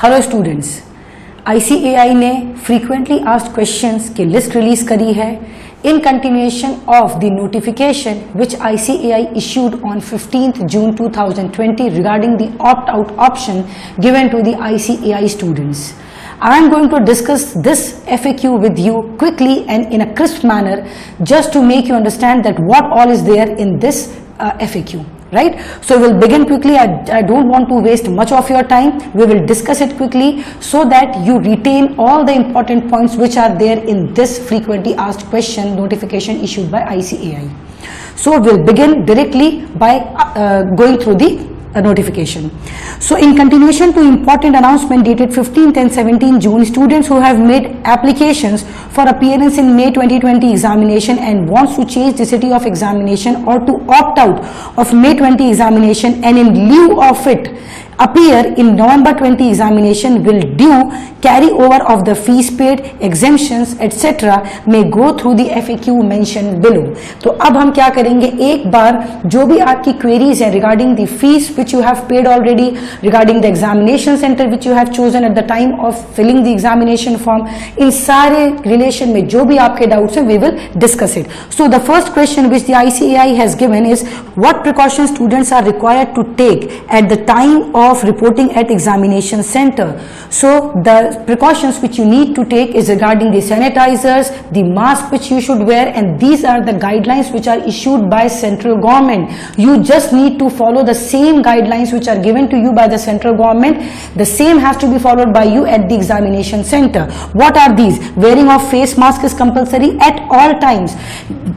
Hello students, ICAI ने frequently asked questions की list release करी है in continuation of the notification which ICAI issued on 15th June 2020 regarding the opt-out option given to the ICAI students. I am going to discuss this FAQ with you quickly and in a crisp manner just to make you understand that what all is there in this FAQ. Right, so we'll begin quickly. I don't want to waste much of your time. We will discuss it quickly so that you retain all the important points which are there in this frequently asked question notification issued by ICAI. So we'll begin directly by going through the notification. So in continuation to important announcement dated 15th and 17th June, students who have made applications for appearance in May 2020 examination and wants to change the city of examination or to opt out of May 20 examination and in lieu of it appear in November 20 examination will due carry over of the fees paid, exemptions etc. may go through the FAQ mentioned below. तो अब हम क्या करेंगे, एक बार जो भी आपकी queries है regarding the fees which you have paid already, regarding the examination center which you have chosen at the time of filling the examination form, इन सारे relation में जो भी आपके doubts हैं we will discuss it. So the first question which the ICAI has given is what precautions students are required to take at the time of reporting at examination center. So the precautions which you need to take is regarding the sanitizers, the mask which you should wear, and these are the guidelines which are issued by central government. You just need to follow the same guidelines which are given to you by the central government. The same has to be followed by you at the examination center. What are these? Wearing of face mask is compulsory at all times.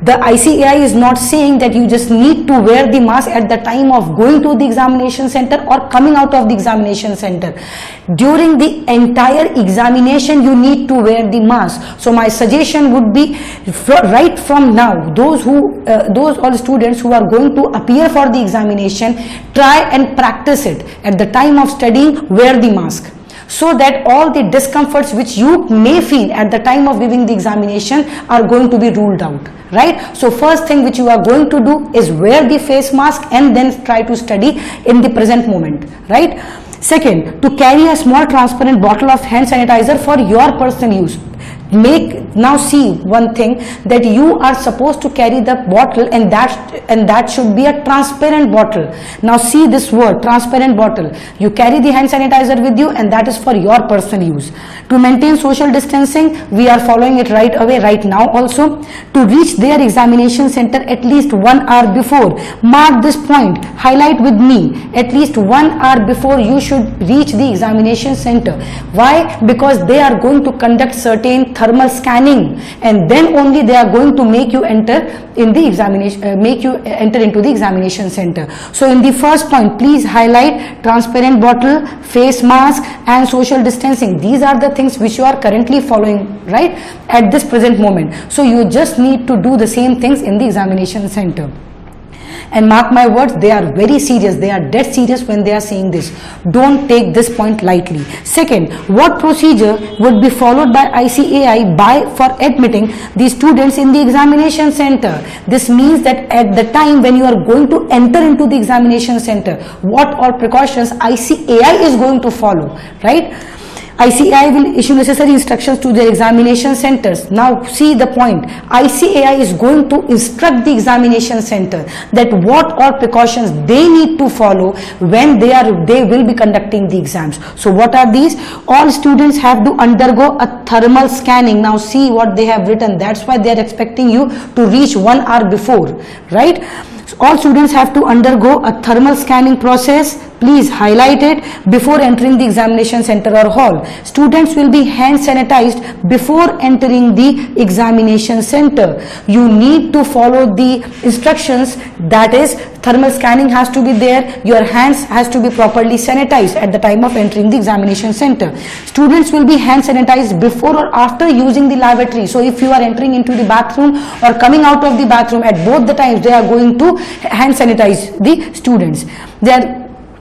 The ICAI is not saying that you just need to wear the mask at the time of going to the examination center or coming out of the examination center. During the entire examination you need to wear the mask. So my suggestion would be right from now, those all students who are going to appear for the examination, try and practice it at the time of studying. Wear the mask so that all the discomforts which you may feel at the time of giving the examination are going to be ruled out. Right, so first thing which you are going to do is wear the face mask and then try to study in the present moment. Right, second, to carry a small transparent bottle of hand sanitizer for your personal use. Now see one thing, that you are supposed to carry the bottle and that should be a transparent bottle. Now see this word, transparent bottle. You carry the hand sanitizer with you and that is for your personal use. To maintain social distancing, we are following it right away, right now also. To reach their examination center at least 1 hour before. Mark this point, highlight with me, at least 1 hour before you should reach the examination center. Why? Because they are going to conduct certain thermal scanning and then only they are going to make you enter in the examination, enter into the examination center. So in the first point, please highlight transparent bottle, face mask and social distancing. These are the things which you are currently following, right, at this present moment. So you just need to do the same things in the examination center. And mark my words, they are very serious. They are dead serious when they are saying this. Don't take this point lightly. Second, what procedure would be followed by ICAI for admitting the students in the examination center? This means that at the time when you are going to enter into the examination center, what all precautions ICAI is going to follow, right? ICAI will issue necessary instructions to their examination centers. Now see the point, ICAI is going to instruct the examination center that what all precautions they need to follow when they will be conducting the exams. So what are these? All students have to undergo a thermal scanning. Now see what they have written, that's why they are expecting you to reach 1 hour before, right? So all students have to undergo a thermal scanning process. Please highlight it before entering the examination center or hall. Students will be hand sanitized before entering the examination center. You need to follow the instructions, that is thermal scanning has to be there, your hands has to be properly sanitized at the time of entering the examination center. Students will be hand sanitized before or after using the lavatory. So if you are entering into the bathroom or coming out of the bathroom, at both the times they are going to hand sanitize the students.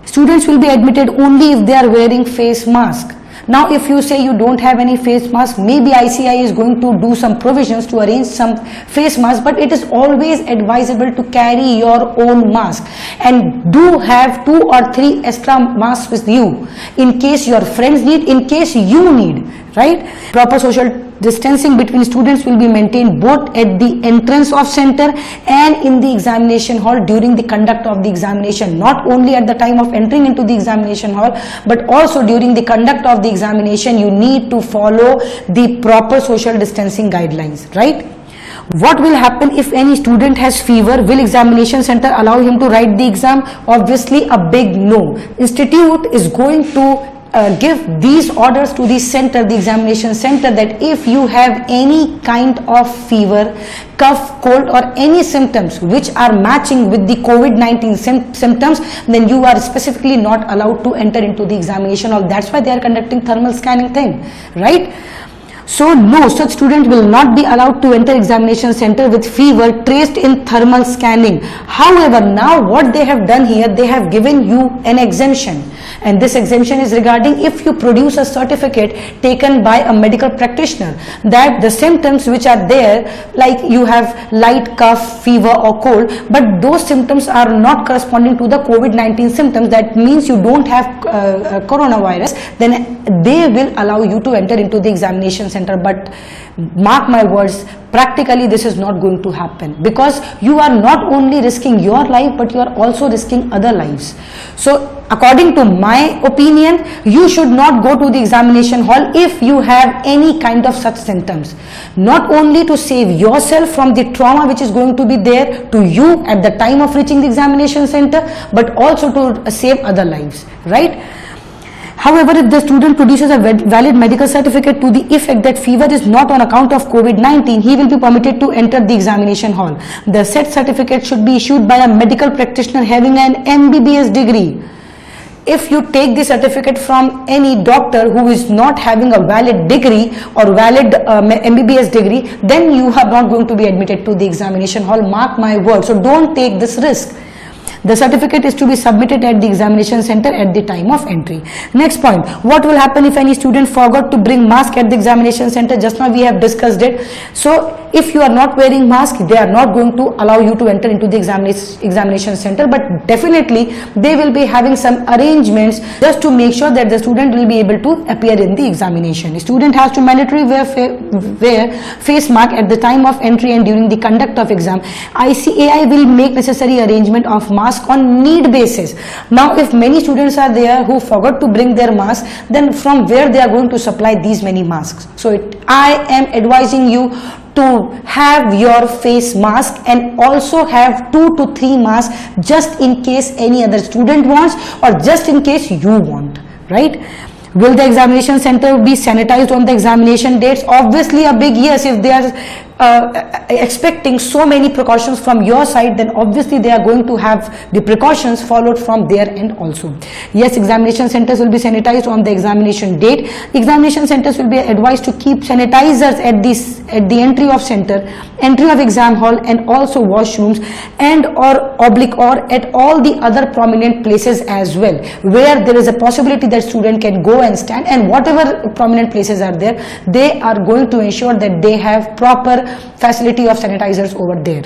Students will be admitted only if they are wearing face mask. Now if you say you don't have any face mask, maybe ICI is going to do some provisions to arrange some face mask, but it is always advisable to carry your own mask and do have 2 or 3 extra masks with you in case your friends need, in case you need, right? Proper social distancing between students will be maintained both at the entrance of center and in the examination hall during the conduct of the examination, not only at the time of entering into the examination hall, but also during the conduct of the examination. You need to follow the proper social distancing guidelines, right? What will happen if any student has fever? Will examination center allow him to write the exam? Obviously a big no. Institute is going to give these orders to the center, the examination center, that if you have any kind of fever, cough, cold or any symptoms which are matching with the COVID-19 symptoms, then you are specifically not allowed to enter into the examination hall. That's why they are conducting thermal scanning thing, right? So no, such student will not be allowed to enter examination center with fever traced in thermal scanning. However, now what they have done here, they have given you an exemption, and this exemption is regarding if you produce a certificate taken by a medical practitioner that the symptoms which are there, like you have light cough, fever or cold, but those symptoms are not corresponding to the COVID-19 symptoms, that means you don't have coronavirus, then they will allow you to enter into the examination center. But mark my words, practically this is not going to happen, because you are not only risking your life, but you are also risking other lives. So according to my opinion, you should not go to the examination hall if you have any kind of such symptoms, not only to save yourself from the trauma which is going to be there to you at the time of reaching the examination center, but also to save other lives, right? However, if the student produces a valid medical certificate to the effect that fever is not on account of COVID-19, he will be permitted to enter the examination hall. The said certificate should be issued by a medical practitioner having an MBBS degree. If you take the certificate from any doctor who is not having a valid degree or valid MBBS degree, then you are not going to be admitted to the examination hall. Mark my word. So don't take this risk. The certificate is to be submitted at the examination center at the time of entry. Next point, what will happen if any student forgot to bring mask at the examination center? Just now we have discussed it. So if you are not wearing mask, they are not going to allow you to enter into the examination center, but definitely they will be having some arrangements just to make sure that the student will be able to appear in the examination. The student has to mandatory wear face mask at the time of entry and during the conduct of exam. ICAI will make necessary arrangement of mask on need basis. Now if many students are there who forgot to bring their mask, then from where they are going to supply these many masks? So I am advising you to have your face mask and also have 2 to 3 masks just in case any other student wants or just in case you want, right? Will the examination center be sanitized on the examination dates? Obviously a big yes. If they are expecting so many precautions from your side, then obviously they are going to have the precautions followed from their end also. Yes, examination centers will be sanitized on the examination date. Examination centers will be advised to keep sanitizers at the entry of center, entry of exam hall, and also washrooms and or at all the other prominent places as well, where there is a possibility that student can go and stand, and whatever prominent places are there, they are going to ensure that they have proper facility of sanitizers over there.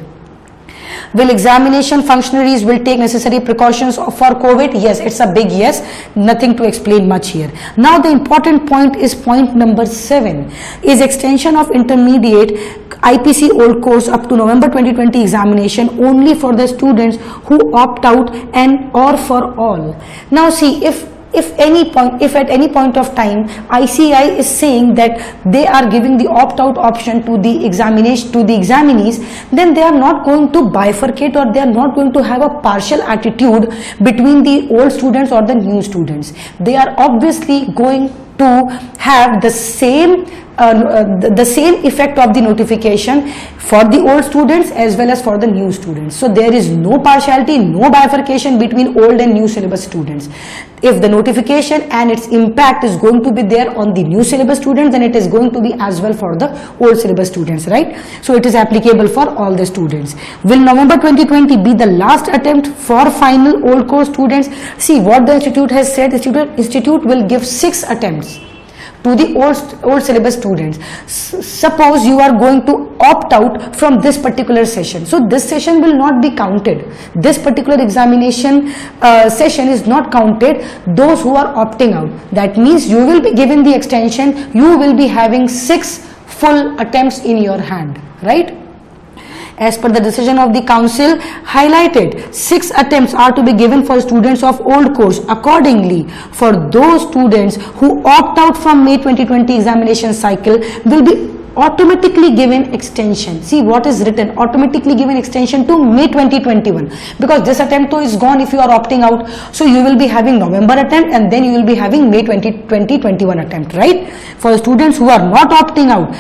Will examination functionaries will take necessary precautions for COVID? Yes, it's a big yes. Nothing to explain much here. Now the important point is point number 7 is extension of intermediate IPC old course up to November 2020 examination only for the students who opt out and or for all. Now see, if at any point of time ICAI is saying that they are giving the opt-out option to the examinees, then they are not going to bifurcate or they are not going to have a partial attitude between the old students or the new students. They are obviously going to have the same effect of the notification for the old students as well as for the new students. So there is no partiality, no bifurcation between old and new syllabus students. If the notification and its impact is going to be there on the new syllabus students, then it is going to be as well for the old syllabus students, right? So it is applicable for all the students. Will November 2020 be the last attempt for final old course students? See what the institute has said. The institute will give 6 attempts. to the old syllabus students. Suppose you are going to opt out from this particular session, so this session will not be counted. This particular examination session is not counted. Those who are opting out, that means you will be given the extension, you will be having 6 full attempts in your hand, right? As per the decision of the council highlighted, 6 attempts are to be given for students of old course. Accordingly, for those students who opt out from May 2020 examination cycle will be automatically given extension. See what is written, automatically given extension to May 2021, because this attempt is gone if you are opting out. So you will be having November attempt and then you will be having May 2021 attempt, right? For students who are not opting out,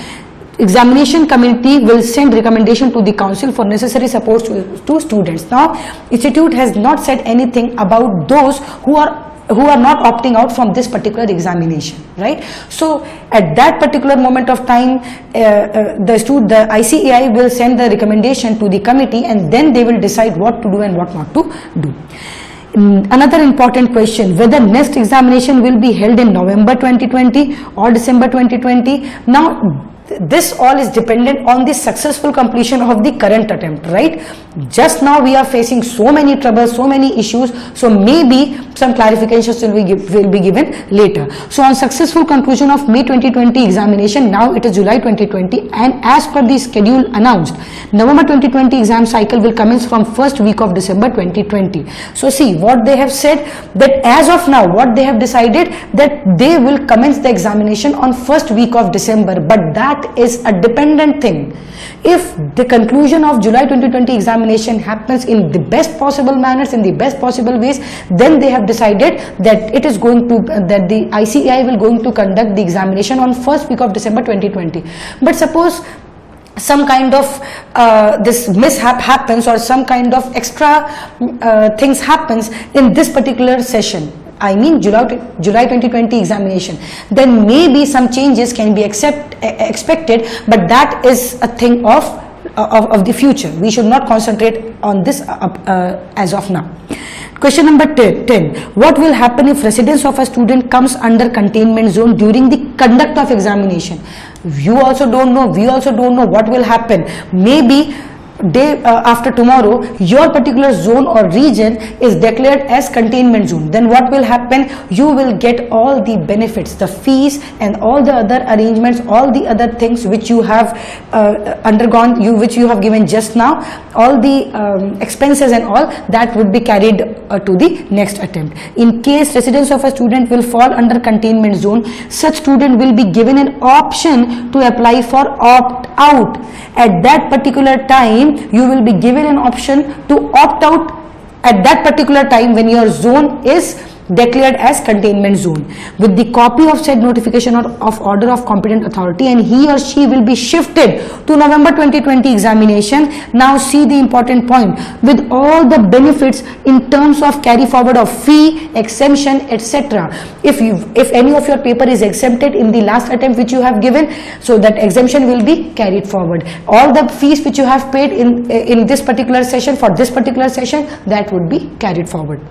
examination committee will send recommendation to the council for necessary support to students. Now, institute has not said anything about those who are not opting out from this particular examination, right? So at that particular moment of time, the ICAI will send the recommendation to the committee and then they will decide what to do and what not to do. Another important question, whether next examination will be held in November 2020 or December 2020. Now, this all is dependent on the successful completion of the current attempt, right? Just now we are facing so many troubles, so many issues, so maybe some clarifications will be given later. So on successful conclusion of May 2020 examination, now it is July 2020, and as per the schedule announced, November 2020 exam cycle will commence from first week of December 2020. So see what they have said, that as of now what they have decided, that they will commence the examination on first week of December, but that is a dependent thing. If the conclusion of July 2020 examination happens in the best possible manners, in the best possible ways, then they have decided that it is going to, that the ICAI will going to conduct the examination on first week of December 2020. But suppose some kind of this mishap happens or some kind of extra things happens in this particular session, I mean July 2020 examination, then maybe some changes can be expected, but that is a thing of the future. We should not concentrate on this as of now. Question number 10. What will happen if residence of a student comes under containment zone during the conduct of examination? You also don't know, we also don't know what will happen. Maybe day after tomorrow your particular zone or region is declared as containment zone. Then what will happen? You will get all the benefits, the fees and all the other arrangements, all the other things which you have undergone, which you have given just now, all the expenses and all that would be carried to the next attempt. In case residence of a student will fall under containment zone, such student will be given an option to apply for opt out. At that particular time, you will be given an option to opt out at that particular time when your zone is declared as containment zone, with the copy of said notification of order of competent authority, and he or she will be shifted to November 2020 examination. Now see the important point, with all the benefits in terms of carry forward of fee, exemption, etc. If any of your paper is exempted in the last attempt which you have given, so that exemption will be carried forward. All the fees which you have paid in this particular session, for this particular session, that would be carried forward.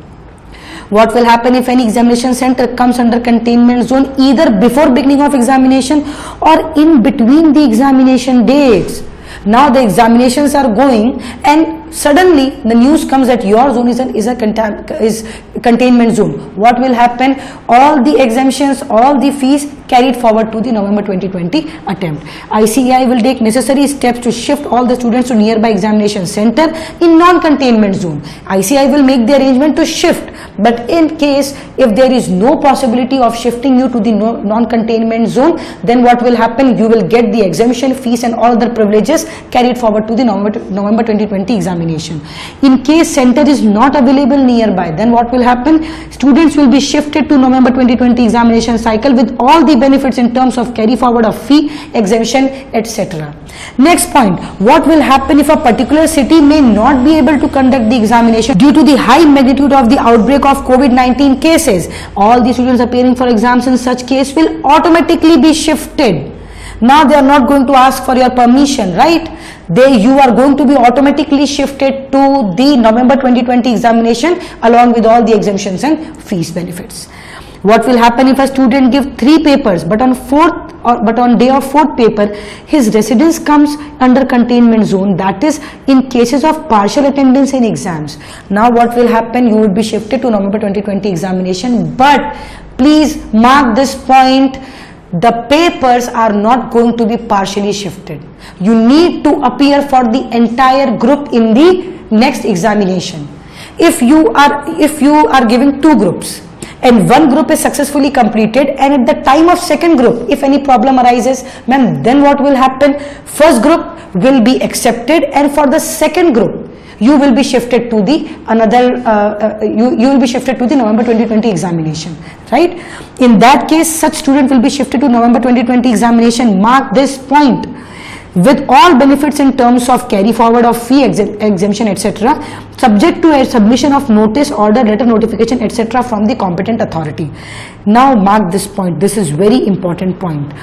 What will happen if any examination center comes under containment zone either before beginning of examination or in between the examination dates? Now the examinations are going and suddenly the news comes that your zone is containment zone. What will happen? All the exemptions, all the fees carried forward to the November 2020 attempt. ICAI will take necessary steps to shift all the students to nearby examination center in non-containment zone. ICAI will make the arrangement to shift, but in case if there is no possibility of shifting you to the non-containment zone, then what will happen? You will get the exemption, fees and all other privileges carried forward to the November 2020 examination. In case center is not available nearby, then what will happen? Students will be shifted to November 2020 examination cycle with all the benefits in terms of carry forward of fee, exemption, etc. Next point, what will happen if a particular city may not be able to conduct the examination due to the high magnitude of the outbreak of COVID-19 cases? All the students appearing for exams in such case will automatically be shifted. Now they are not going to ask for your permission, right? You are going to be automatically shifted to the November 2020 examination along with all the exemptions and fees benefits. What will happen if a student give 3 papers but on day of 4th paper his residence comes under containment zone, that is in cases of partial attendance in exams. Now what will happen? You will be shifted to November 2020 examination, but please mark this point, the papers are not going to be partially shifted. You need to appear for the entire group in the next examination. If you are giving 2 groups and one group is successfully completed, and at the time of second group if any problem arises, ma'am, then what will happen? First group will be accepted, and for the second group you will be shifted to the you will be shifted to the November 2020 examination, right? In that case, such student will be shifted to November 2020 examination. Mark this point, with all benefits in terms of carry forward of fee exemption, etc., subject to a submission of notice, order, letter, notification, etc. from the competent authority. Now mark this point, this is very important point.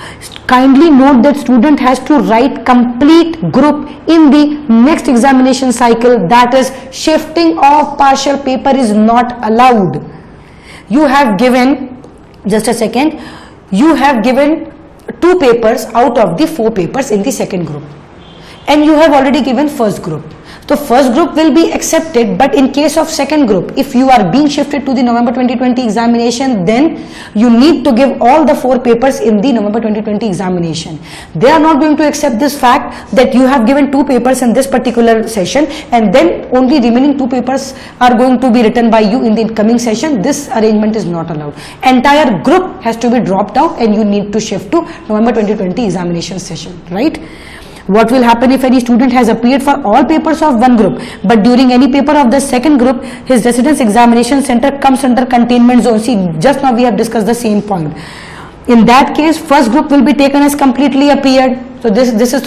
Kindly note that student has to write complete group in the next examination cycle, that is shifting of partial paper is not allowed. You have given, just a second, you have given 2 papers out of the 4 papers in the second group, and you have already given first group. So first group will be accepted, but in case of second group, if you are being shifted to the November 2020 examination, then you need to give all the 4 papers in the November 2020 examination. They are not going to accept this fact that you have given 2 papers in this particular session and then only remaining 2 papers are going to be written by you in the coming session. This arrangement is not allowed. Entire group has to be dropped out and you need to shift to November 2020 examination session, right? What will happen if any student has appeared for all papers of one group, but during any paper of the second group, his residence examination center comes under containment zone? See, just now we have discussed the same point. In that case, first group will be taken as completely appeared. So this is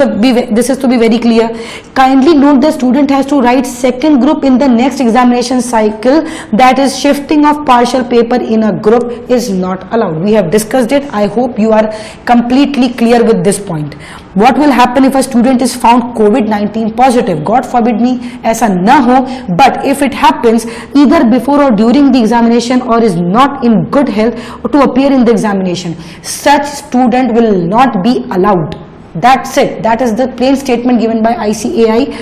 to be very clear. Kindly note the student has to write second group in the next examination cycle, that is shifting of partial paper in a group is not allowed. We have discussed it. I hope you are completely clear with this point. What will happen if a student is found COVID-19 positive? God forbid me, ऐसा ना हो, but if it happens either before or during the examination or is not in good health to appear in the examination, such student will not be allowed. That's it. That is the plain statement given by ICAI.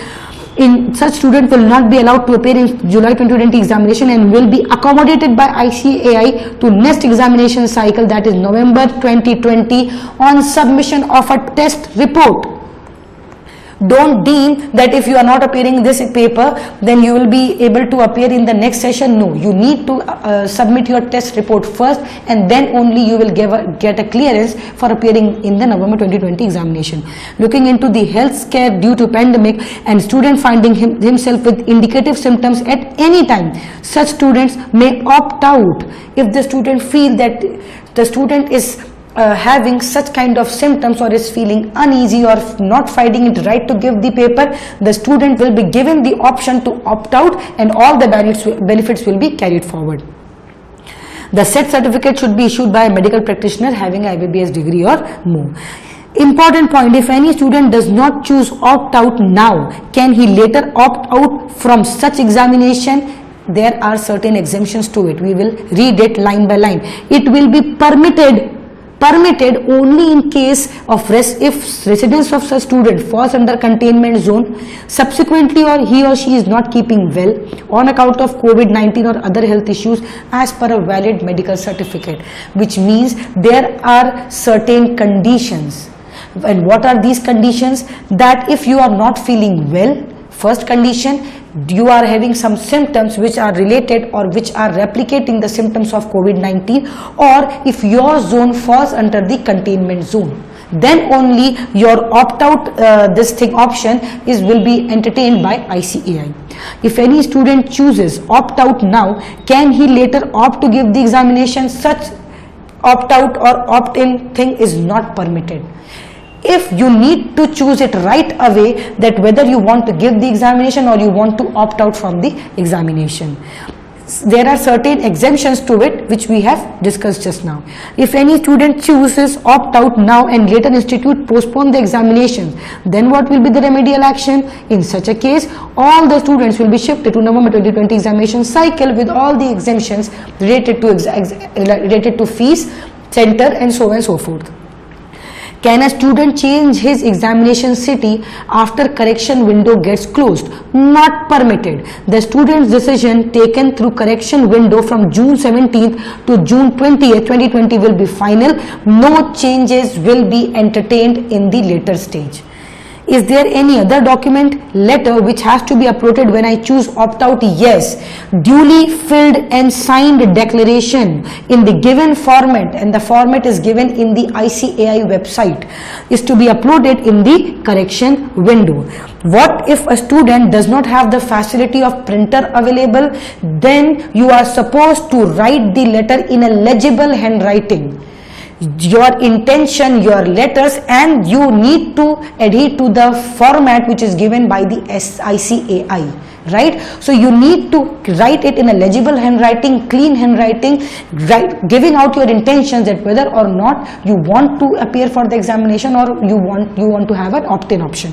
In such student will not be allowed to appear in July 2020 examination and will be accommodated by ICAI to next examination cycle, that is November 2020, on submission of a test report. Don't deem that if you are not appearing in this paper, then you will be able to appear in the next session. No, you need to submit your test report first, and then only you will get a clearance for appearing in the November 2020 examination. Looking into the health scare due to pandemic and student finding himself with indicative symptoms at any time, such students may opt out. If the student feel that the student is having such kind of symptoms or is feeling uneasy or not finding it right to give the paper, the student will be given the option to opt out and all the benefits will be carried forward. The said certificate should be issued by a medical practitioner having a IBBS degree or more. Important point, if any student does not choose opt out now, can he later opt out from such examination? There are certain exemptions to it. We will read it line by line. It will be permitted only in case of if residence of such student falls under containment zone subsequently, or he or she is not keeping well on account of COVID-19 or other health issues as per a valid medical certificate, which means there are certain conditions. And what are these conditions? That if you are not feeling well, first condition, you are having some symptoms which are related or which are replicating the symptoms of COVID-19, or if your zone falls under the containment zone, then only your opt-out option will be entertained by ICAI. If any student chooses opt-out now, can he later opt to give the examination? Such opt-out or opt-in thing is not permitted. If you need to choose it right away, that whether you want to give the examination or you want to opt out from the examination. there are certain exemptions to it which we have discussed just now. If any student chooses opt out now and later institute postpone the examination, then what will be the remedial action? In such a case, all the students will be shifted to November 2020 examination cycle with all the exemptions related to fees, center and so on and so forth. Can a student change his examination city after correction window gets closed? Not permitted. The student's decision taken through correction window from June 17th to June 20th, 2020 will be final. No changes will be entertained in the later stage. Is there any other document, letter which has to be uploaded when I choose opt out? Yes. Duly filled and signed declaration in the given format, and the format is given in the ICAI website, is to be uploaded in the correction window. What if a student does not have the facility of printer available? Then you are supposed to write the letter in a legible handwriting. Your intention, your letters, and you need to adhere to the format which is given by the ICAI, right? So you need to write it in a legible handwriting, clean handwriting, giving out your intentions that whether or not you want to appear for the examination or you want to have an opt-in option.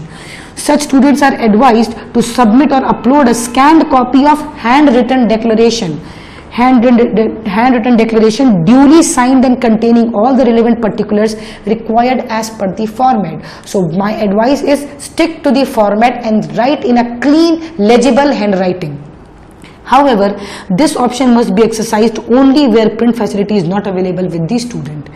Such students are advised to submit or upload a scanned copy of handwritten declaration duly signed and containing all the relevant particulars required as per the format. So my advice is stick to the format and write in a clean, legible handwriting. However, this option must be exercised only where print facility is not available with the student.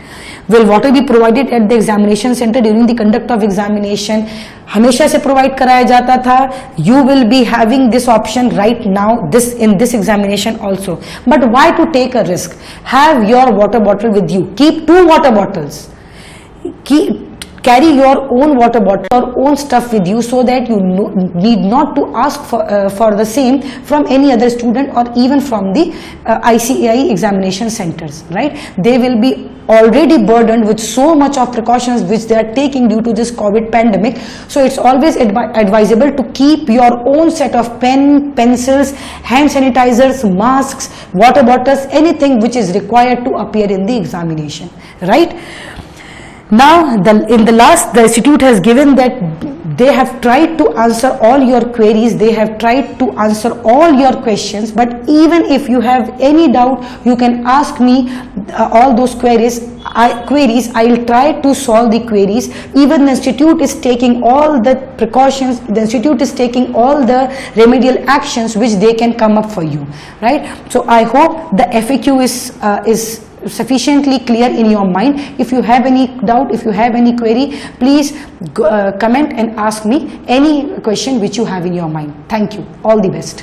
Will water be provided at the examination center during the conduct of examination? हमेशा से provide कराया जाता था. You will be having this option right now in this examination also. But why to take a risk? Have your water bottle with you. Keep 2 water bottles. Carry your own water bottle or own stuff with you so that you need not to ask for the same from any other student or even from the ICAI examination centers, right? They will be already burdened with so much of precautions which they are taking due to this COVID pandemic. So it's always advisable to keep your own set of pencils, hand sanitizers, masks, water bottles, anything which is required to appear in the examination, right? Now, in the last, the institute has given that they have tried to answer all your queries, they have tried to answer all your questions, but even if you have any doubt, you can ask me all those queries. I will try to solve the queries. Even the institute is taking all the precautions, the institute is taking all the remedial actions which they can come up for you, right? So I hope the FAQ is sufficiently clear in your mind. If you have any doubt, if you have any query, please comment and ask me any question which you have in your mind. Thank you. All the best.